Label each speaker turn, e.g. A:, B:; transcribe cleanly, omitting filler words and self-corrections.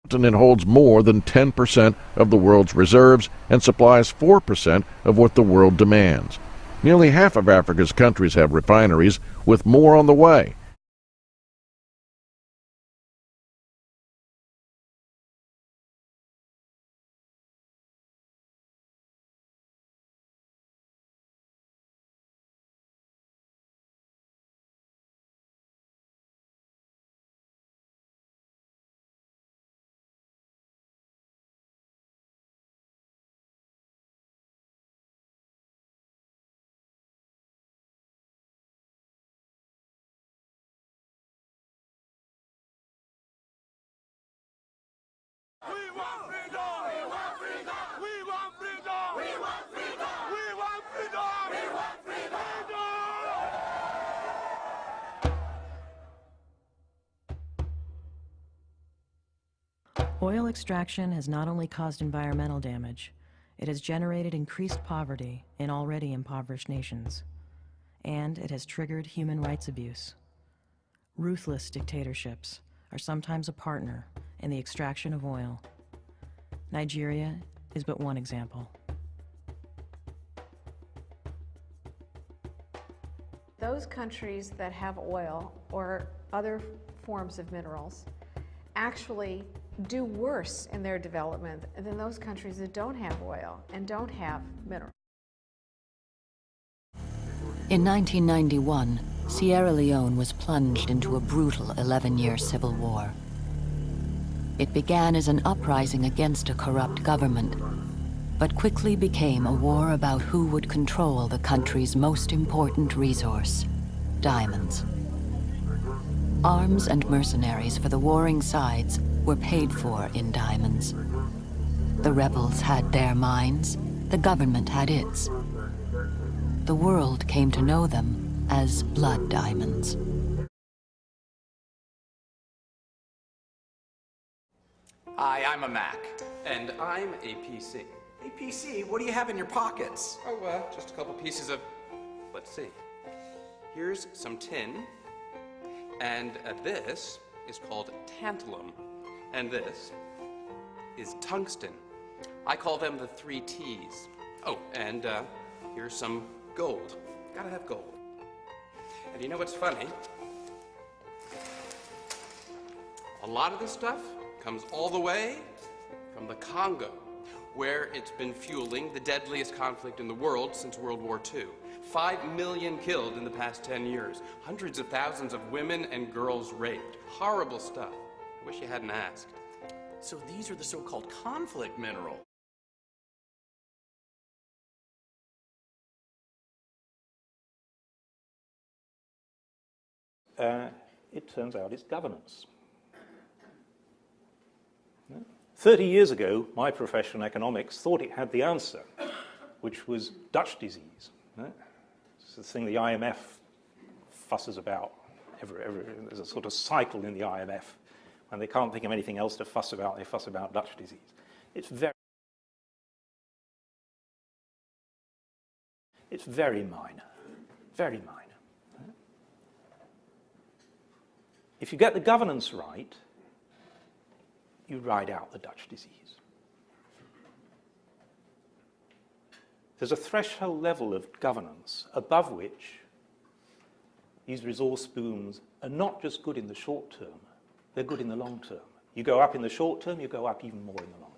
A: continent holds more than 10% of the world's reserves and supplies 4% of what the world demands. Nearly half of Africa's countries have refineries, with more on the way.
B: Oil extraction has not only caused environmental damage, it has generated increased poverty in already impoverished nations, and it has triggered human rights abuse. Ruthless dictatorships are sometimes a partner in the extraction of oil. Nigeria is but one example.
C: Those countries that have oil or other forms of minerals actually do worse in their development than those countries that don't have oil and don't have minerals.
D: In 1991, Sierra Leone was plunged into a brutal 11-year civil war. It began as an uprising against a corrupt government, but quickly became a war about who would control the country's most important resource, diamonds. Arms and mercenaries for the warring sides were paid for in diamonds. The rebels had their mines, the government had its. The world came to know them as blood diamonds.
E: Hi, I'm a Mac.
F: And I'm a PC.
E: Hey, PC, what do you have in your pockets?
F: Oh, just a couple pieces of, let's see. Here's some tin, and this is called tantalum, and this is tungsten. I call them the 3 T's. Oh, and here's some gold. Gotta have gold. And you know what's funny? A lot of this stuff comes all the way from the Congo, where it's been fueling the deadliest conflict in the world since World War II. 5 million killed in the past 10 years. Hundreds of thousands of women and girls raped. Horrible stuff. I wish you hadn't asked.
E: So these are the so-called conflict minerals.
G: It turns out it's governance. 30 years ago, my profession, economics, thought it had the answer, which was Dutch disease. It's the thing the IMF fusses about. There's a sort of cycle in the IMF. When they can't think of anything else to fuss about, they fuss about Dutch disease. It's very minor, very minor. If you get the governance right, you ride out the Dutch disease. There's a threshold level of governance above which these resource booms are not just good in the short term, they're good in the long term. You go up in the short term, you go up even more in the long term.